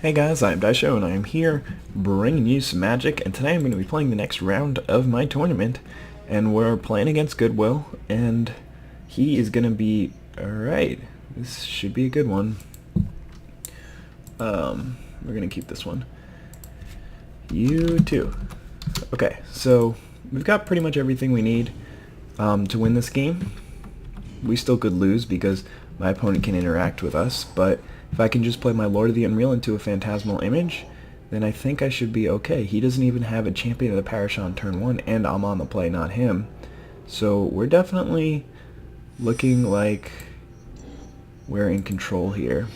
Hey guys, I'm Izdaisho and I am here bringing you some magic, and today I'm going to be playing the next round of my tournament, and we're playing against Goodwill, and he is going to be, alright, this should be a good one. We're going to keep this one. You too. Okay, so we've got pretty much everything we need to win this game. We still could lose because my opponent can interact with us, but if I can just play my Lord of the Unreal into a Phantasmal Image, then I think I should be okay. He doesn't even have a Champion of the Parish on turn 1, and I'm on the play, not him. So we're definitely looking like we're in control here.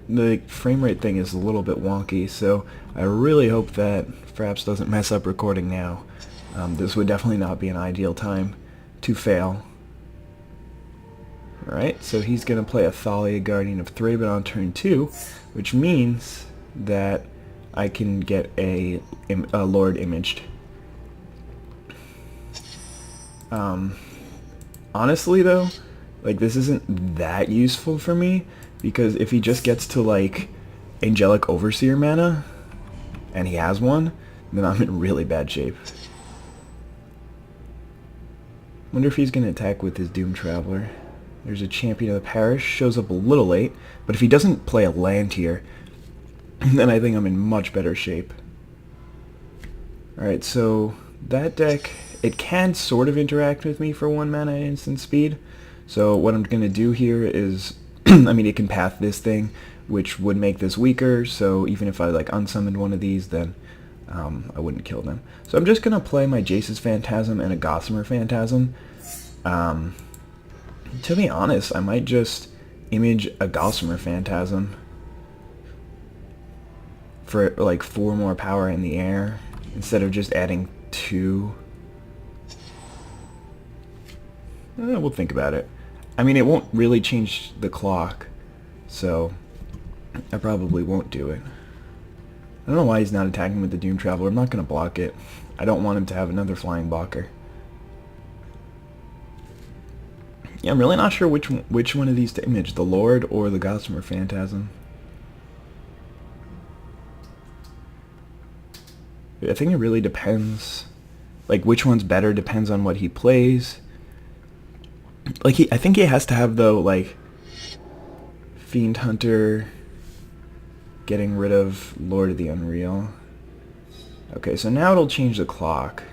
The frame rate thing is a little bit wonky, so I really hope that Fraps doesn't mess up recording now. This would definitely not be an ideal time to fail. Alright, so he's going to play a Thalia, Guardian of Thraben on turn 2, which means that I can get a Lord imaged. Honestly though, like, this isn't that useful for me, because if he just gets to like Angelic Overseer mana, and he has one, then I'm in really bad shape. Wonder if he's going to attack with his Doom Traveler. There's a Champion of the Parish, shows up a little late, but if he doesn't play a land here, then I think I'm in much better shape. Alright, so that deck, it can sort of interact with me for 1 mana instant speed. So what I'm going to do here is, I mean, it can path this thing, which would make this weaker, so even if I like unsummoned one of these, then I wouldn't kill them. So I'm just going to play my Jace's Phantasm and a Gossamer Phantasm. To be honest, I might just image a Gossamer Phantasm for like 4 more power in the air instead of just adding 2. We'll think about it. I mean, it won't really change the clock, so I probably won't do it. I don't know why he's not attacking with the Doom Traveler. I'm not going to block it. I don't want him to have another flying blocker. Yeah, I'm really not sure which one of these to image, the Lord or the Gossamer Phantasm. I think it really depends. Like, which one's better depends on what he plays. Like, I think he has to have, though, like, Fiend Hunter, getting rid of Lord of the Unreal. Okay, so now it'll change the clock.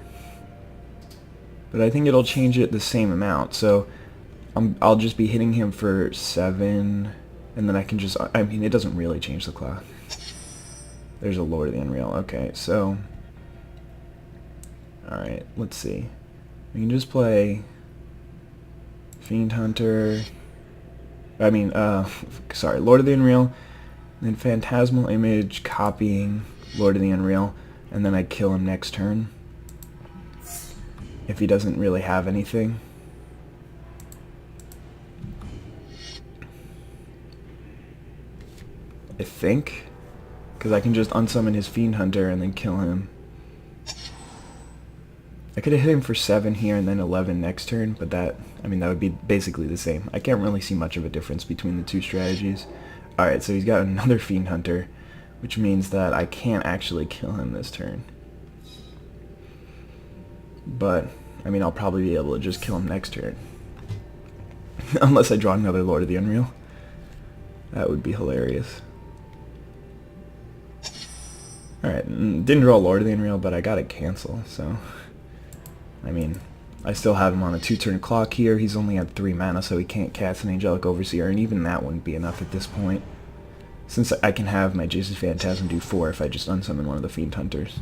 But I think it'll change it the same amount, so I'll just be hitting him for 7, and then I can just, I mean, it doesn't really change the clock. There's a Lord of the Unreal. Okay, so, alright, let's see. We can just play Fiend Hunter, sorry, Lord of the Unreal, then Phantasmal Image, copying Lord of the Unreal, and then I kill him next turn, if he doesn't really have anything. I think, because I can just unsummon his Fiend Hunter and then kill him. I could have hit him for 7 here and then 11 next turn, but that, I mean, that would be basically the same. I can't really see much of a difference between the two strategies. Alright, so he's got another Fiend Hunter, which means that I can't actually kill him this turn. But, I mean, I'll probably be able to just kill him next turn. Unless I draw another Lord of the Unreal. That would be hilarious. Alright, didn't draw Lord of the Unreal, but I got to cancel, so... I mean, I still have him on a 2-turn clock here. He's only at 3 mana, so he can't cast an Angelic Overseer, and even that wouldn't be enough at this point. Since I can have my Jace's Phantasm do 4 if I just unsummon one of the Fiend Hunters.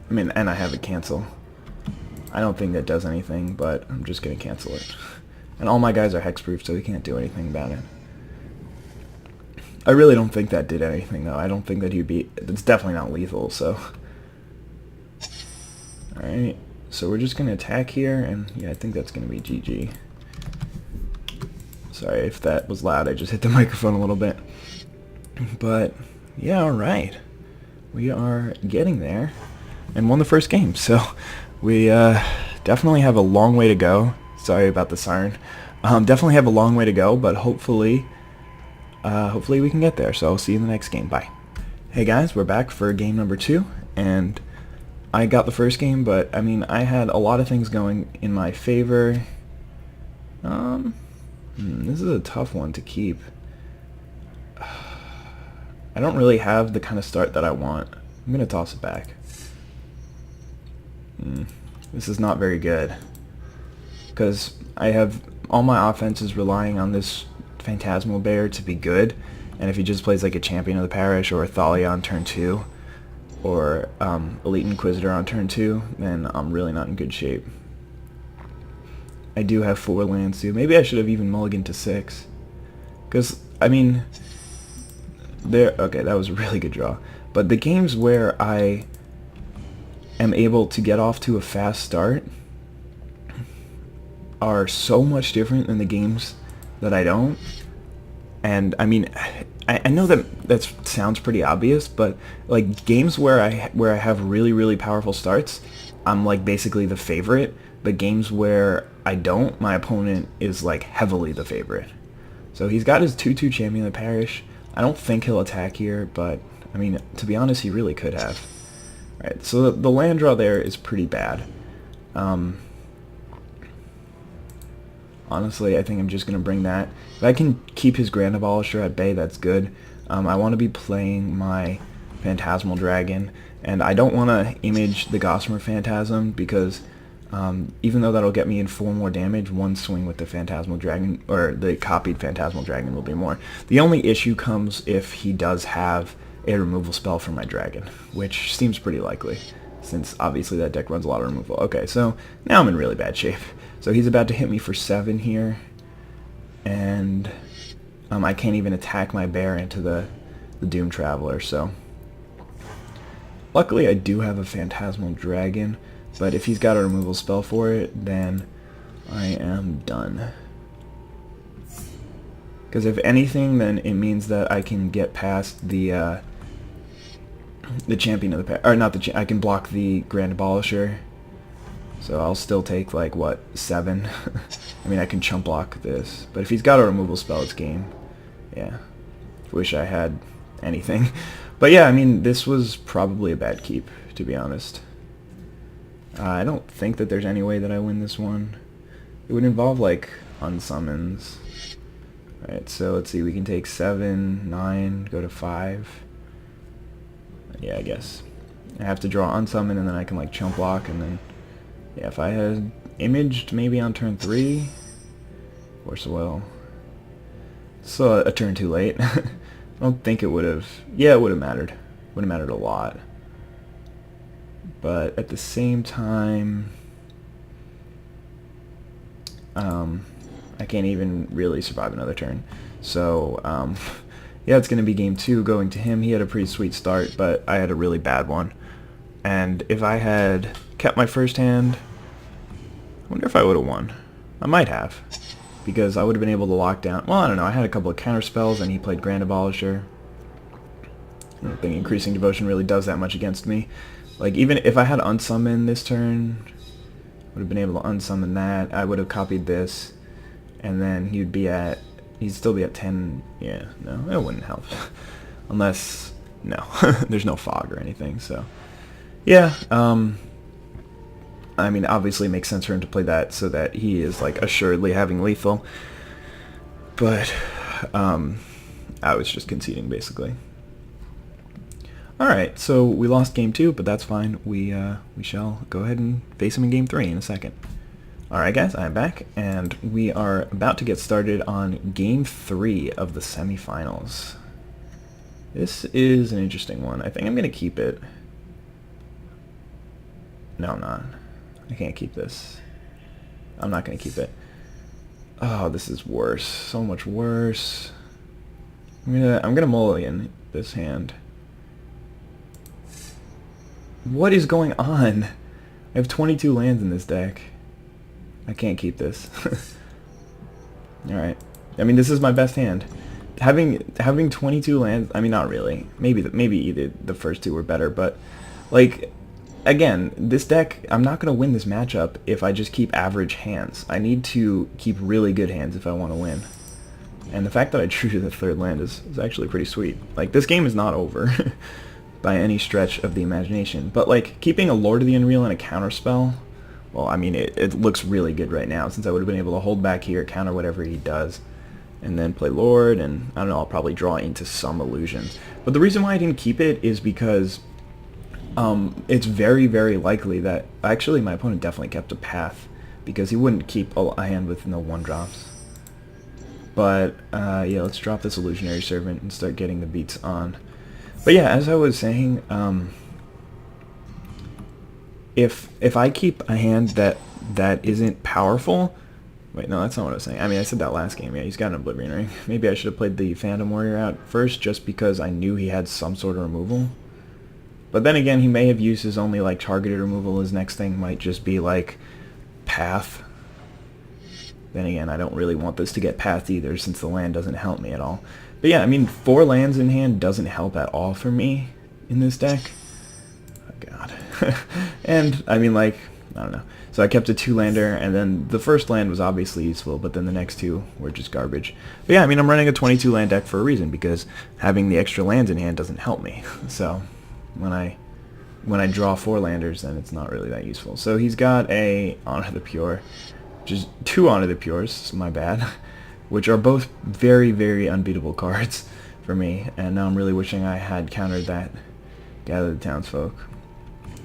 I mean, and I have a cancel. I don't think that does anything, but I'm just going to cancel it. And all my guys are hexproof, so he can't do anything about it. I really don't think that did anything, though. I don't think that he'd be... It's definitely not lethal, so... Alright, so we're just going to attack here, and yeah, I think that's going to be GG. Sorry if that was loud, I just hit the microphone a little bit. But, yeah, alright. We are getting there, and won the first game, so we definitely have a long way to go. Sorry about the siren. Definitely have a long way to go, but hopefully hopefully we can get there. So I'll see you in the next game. Bye. Hey guys, we're back for game number 2, and I got the first game, but I mean, I had a lot of things going in my favor. This is a tough one to keep. I don't really have the kind of start that I want. I'm gonna toss it back. This is not very good, because I have all my offenses relying on this Phantasmal Bear to be good, and if he just plays like a Champion of the Parish or a Thalia on turn 2, or Elite Inquisitor on turn 2, then I'm really not in good shape. I do have 4 lands too. Maybe I should have even mulliganed to 6. Because, I mean, okay, that was a really good draw. But the games where I am able to get off to a fast start are so much different than the games that I don't. And, I mean, I know that sounds pretty obvious, but like games where I have really powerful starts, I'm like basically the favorite. But games where I don't, my opponent is like heavily the favorite. So he's got his 2/2 Champion of the Parish. I don't think he'll attack here, but I mean, to be honest, he really could have. All right, so the land draw there is pretty bad. Honestly, I think I'm just going to bring that. If I can keep his Grand Abolisher at bay, that's good. I want to be playing my Phantasmal Dragon, and I don't want to image the Gossamer Phantasm, because even though that'll get me in 4 more damage, one swing with the Phantasmal Dragon, or the copied Phantasmal Dragon, will be more. The only issue comes if he does have a removal spell for my dragon, which seems pretty likely, since obviously that deck runs a lot of removal. Okay, so now I'm in really bad shape. So he's about to hit me for 7 here, and I can't even attack my bear into the Doom Traveler, so luckily I do have a Phantasmal Dragon, but if he's got a removal spell for it, then I am done. Because if anything, then it means that I can get past the Champion of the or not the I can block the Grand Abolisher. So I'll still take, like, what, 7? I mean, I can chump block this. But if he's got a removal spell, it's game. Yeah. Wish I had anything. But yeah, I mean, this was probably a bad keep, to be honest. I don't think that there's any way that I win this one. It would involve, like, unsummons. Alright, so let's see. We can take 7, 9, go to 5. Yeah, I guess. I have to draw unsummon, and then I can, like, chump block, and then... Yeah, if I had imaged maybe on turn 3, or so well, so a turn too late. I don't think it would have. Yeah, it would have mattered. Would have mattered a lot. But at the same time, I can't even really survive another turn. So yeah, it's going to be game 2 going to him. He had a pretty sweet start, but I had a really bad one. And if I had kept my first hand, I wonder if I would have won. I might have, because I would have been able to lock down... Well, I don't know. I had a couple of counter spells, and he played Grand Abolisher. I don't think Increasing Devotion really does that much against me. Like, even if I had unsummon this turn, would have been able to unsummon that. I would have copied this, and then he'd be at... He'd still be at 10... Yeah, no, it wouldn't help. Unless... No, there's no fog or anything, so... Yeah, I mean, obviously it makes sense for him to play that so that he is, like, assuredly having lethal. But, I was just conceding, basically. Alright, so we lost game 2, but that's fine. We shall go ahead and face him in game 3 in a second. Alright guys, I'm back, and we are about to get started on game 3 of the semifinals. This is an interesting one. I think I'm going to keep it. No, I'm not. I can't keep this. I'm not going to keep it. Oh, this is worse. So much worse. I'm gonna mulligan this hand. What is going on? I have 22 lands in this deck. I can't keep this. Alright. I mean, this is my best hand. Having 22 lands, I mean, not really. Maybe either the first 2 were better, but, like... Again, this deck, I'm not going to win this matchup if I just keep average hands. I need to keep really good hands if I want to win. And the fact that I drew to the third land is actually pretty sweet. Like, this game is not over by any stretch of the imagination. But, like, keeping a Lord of the Unreal and a counterspell, well, I mean, it looks really good right now, since I would have been able to hold back here, counter whatever he does, and then play Lord, and I don't know, I'll probably draw into some illusions. But the reason why I didn't keep it is because it's very, very likely that... Actually, my opponent definitely kept a path, because he wouldn't keep a hand with no 1-drops. But, yeah, let's drop this Illusionary Servant and start getting the beats on. But yeah, as I was saying, if I keep a hand that isn't powerful... Wait, no, that's not what I was saying. I mean, I said that last game. Yeah, he's got an Oblivion Ring. Maybe I should have played the Phantom Warrior out first, just because I knew he had some sort of removal. But then again, he may have used his only, like, targeted removal. His next thing might just be, like, Path. Then again, I don't really want this to get Path either, since the land doesn't help me at all. But yeah, I mean, 4 lands in hand doesn't help at all for me in this deck. Oh, God. And, I mean, like, I don't know. So I kept a 2-lander, and then the first land was obviously useful, but then the next 2 were just garbage. But yeah, I mean, I'm running a 22-land deck for a reason, because having the extra lands in hand doesn't help me. So when I draw 4 landers, then it's not really that useful. So he's got a Honor the Pure, just 2 Honor the Pures, my bad, which are both very, very unbeatable cards for me, and now I'm really wishing I had countered that Gather the Townsfolk.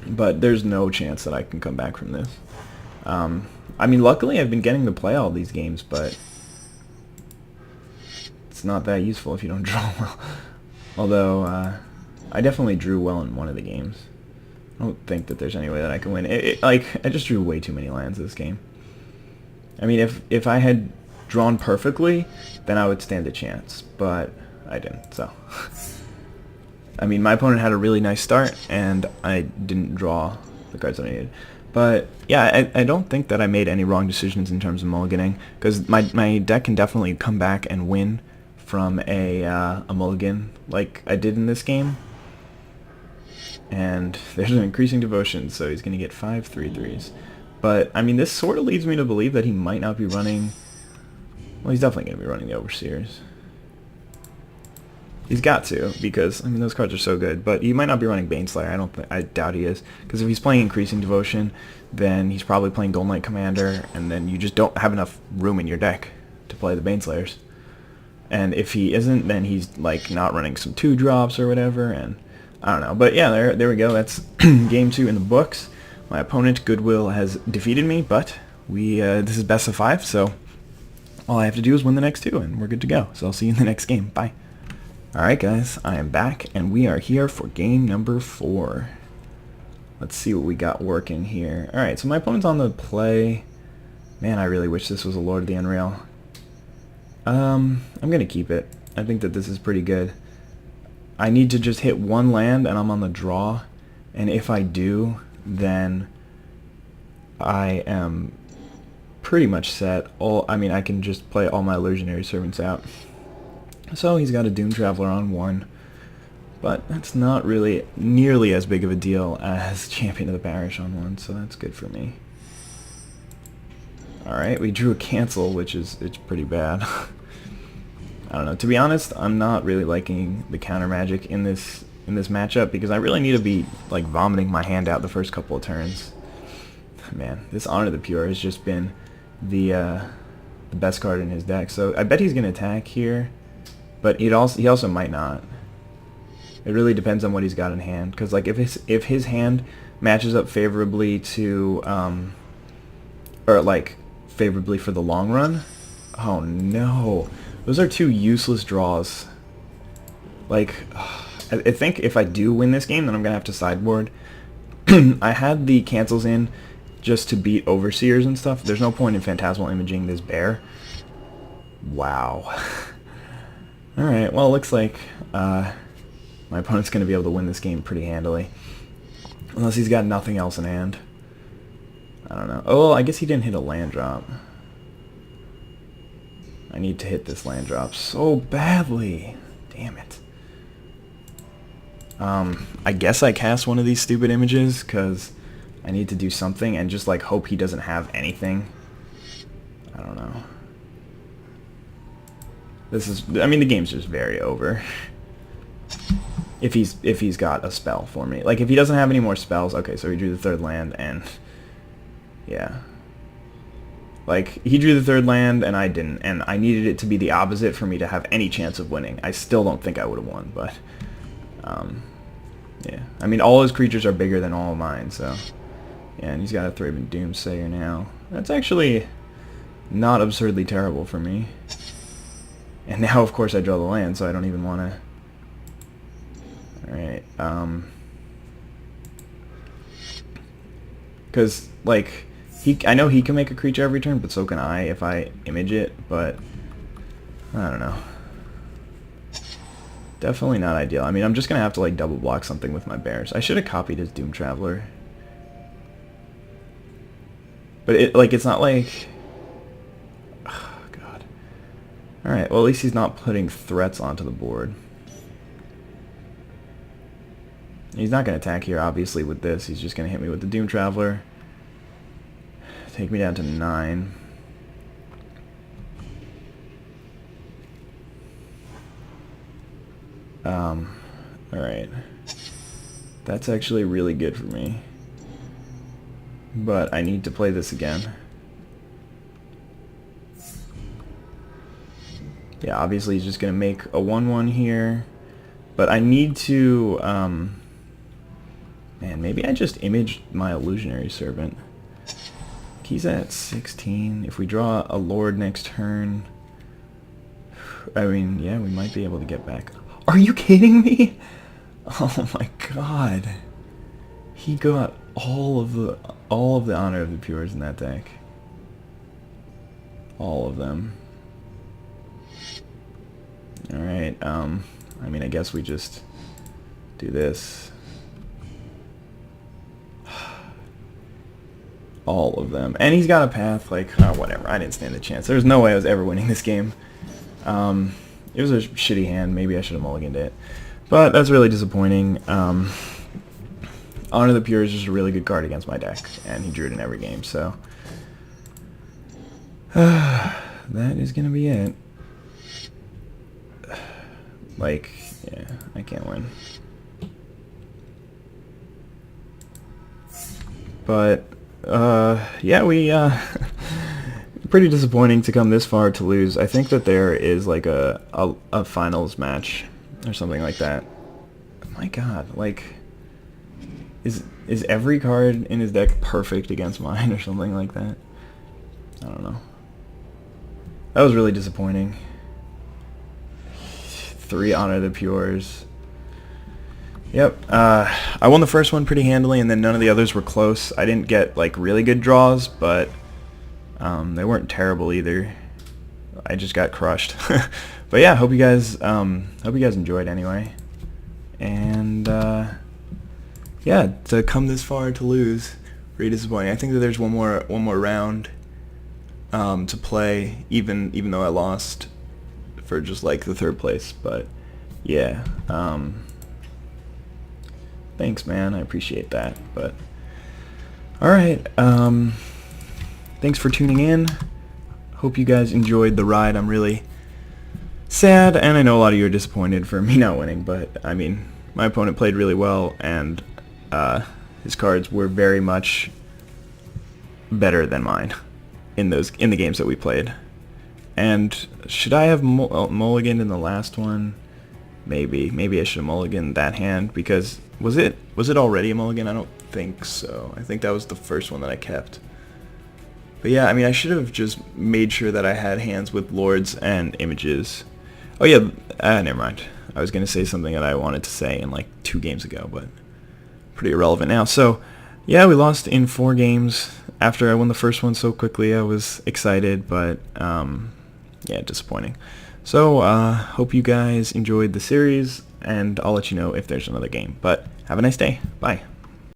But there's no chance that I can come back from this. I mean, luckily I've been getting to play all these games, but it's not that useful if you don't draw well. Although, I definitely drew well in one of the games. I don't think that there's any way that I can win. Like, I just drew way too many lands this game. I mean, if I had drawn perfectly, then I would stand a chance, but I didn't, so... I mean, my opponent had a really nice start, and I didn't draw the cards that I needed. But, yeah, I don't think that I made any wrong decisions in terms of mulliganing, because my deck can definitely come back and win from a mulligan like I did in this game. And there's an increasing devotion, so he's going to get 5 3/3s. But, I mean, this sort of leads me to believe that he might not be running... Well, he's definitely going to be running the Overseers. He's got to, because, I mean, those cards are so good. But he might not be running Baneslayer. I doubt he is. Because if he's playing Increasing Devotion, then he's probably playing Golden Knight Commander, and then you just don't have enough room in your deck to play the Baneslayers. And if he isn't, then he's, like, not running some 2-drops or whatever, and I don't know. But yeah, there we go. That's game 2 in the books. My opponent, Goodwill, has defeated me, but this is best of 5, so all I have to do is win the next 2, and we're good to go. So I'll see you in the next game. Bye. Alright guys, I am back, and we are here for game number 4. Let's see what we got working here. Alright, so my opponent's on the play. Man, I really wish this was a Lord of the Unreal. I'm going to keep it. I think that this is pretty good. I need to just hit 1 land, and I'm on the draw. And if I do, then I am pretty much set. I mean, I can just play all my Illusionary Servants out. So he's got a Doom Traveler on 1, but that's not really nearly as big of a deal as Champion of the Parish on 1, so that's good for me. Alright, we drew a cancel, which it's pretty bad. I don't know, to be honest, I'm not really liking the counter magic in this matchup, because I really need to be, like, vomiting my hand out the first couple of turns. Man, this Honor the Pure has just been the best card in his deck, so I bet he's going to attack here. But he also might not. It really depends on what he's got in hand. Because, like, if his hand matches up favorably to, or like favorably for the long run. Oh no, those are 2 useless draws. Like, I think if I do win this game, then I'm gonna have to sideboard. I had the cancels in just to beat Overseers and stuff. There's no point in Phantasmal Imaging this bear. Wow. Alright, well, it looks like my opponent's going to be able to win this game pretty handily. Unless he's got nothing else in hand. I don't know. Oh, well, I guess he didn't hit a land drop. I need to hit this land drop so badly. Damn it. I guess I cast one of these stupid images, because I need to do something and just, like, hope he doesn't have anything. I don't know. This is, I mean, the game's just very over. If he's got a spell for me. Like, if he doesn't have any more spells, okay, so he drew the third land, and yeah. Like, he drew the third land, and I didn't, and I needed it to be the opposite for me to have any chance of winning. I still don't think I would have won, but, yeah. I mean, all his creatures are bigger than all of mine, so, yeah, and he's got a Thraben Doomsayer now. That's actually not absurdly terrible for me. And now, of course, I draw the land, so I don't even want to... Alright, because, like, I know he can make a creature every turn, but so can I if I image it, but I don't know. Definitely not ideal. I mean, I'm just going to have to, like, double block something with my bears. I should have copied his Doom Traveler. But, it's not like... Oh, God. Alright, well, at least he's not putting threats onto the board. He's not going to attack here, obviously, with this. He's just going to hit me with the Doom Traveler. Take me down to 9. Alright. That's actually really good for me. But I need to play this again. Yeah, obviously he's just going to make a 1/1 here. But I need to... Man, maybe I just imaged my Illusionary Servant. He's at 16. If we draw a Lord next turn... I mean, yeah, we might be able to get back. Are you kidding me? Oh my god. He got all of the Honor of the Pures in that deck. All of them. Alright, I mean, I guess we just do this. All of them. And he's got a path, like, oh, whatever. I didn't stand a chance. There's no way I was ever winning this game. It was a shitty hand. Maybe I should have mulliganed it. But that's really disappointing. Honor of the Pure is just a really good card against my deck, and he drew it in every game, so... that is going to be it. Like, yeah, I can't win. But, yeah, we, pretty disappointing to come this far to lose. I think that there is, like, a finals match or something like that. My god, like, is every card in his deck perfect against mine or something like that? I don't know. That was really disappointing. 3 Honor of the Pures. Yep, I won the first one pretty handily, and then none of the others were close. I didn't get, like, really good draws, but they weren't terrible either. I just got crushed. But yeah, hope you guys enjoyed anyway. And yeah, to come this far to lose, pretty disappointing. I think that there's one more round to play, even though I lost for just like the 3rd place. But yeah, thanks, man. I appreciate that. But all right, thanks for tuning in. Hope you guys enjoyed the ride. I'm really sad, and I know a lot of you are disappointed for me not winning, but I mean, my opponent played really well, and his cards were very much better than mine in the games that we played. And should I have mulliganed in the last one? Maybe I should have mulliganed that hand, because was it already a mulligan? I don't think so. I think that was the first one that I kept. But yeah, I mean, I should have just made sure that I had hands with lords and images. Oh yeah, never mind. I was going to say something that I wanted to say in like 2 games ago, but pretty irrelevant now. So yeah, we lost in 4 games. After I won the first one so quickly, I was excited, but yeah, disappointing. So hope you guys enjoyed the series, and I'll let you know if there's another game. But have a nice day. Bye.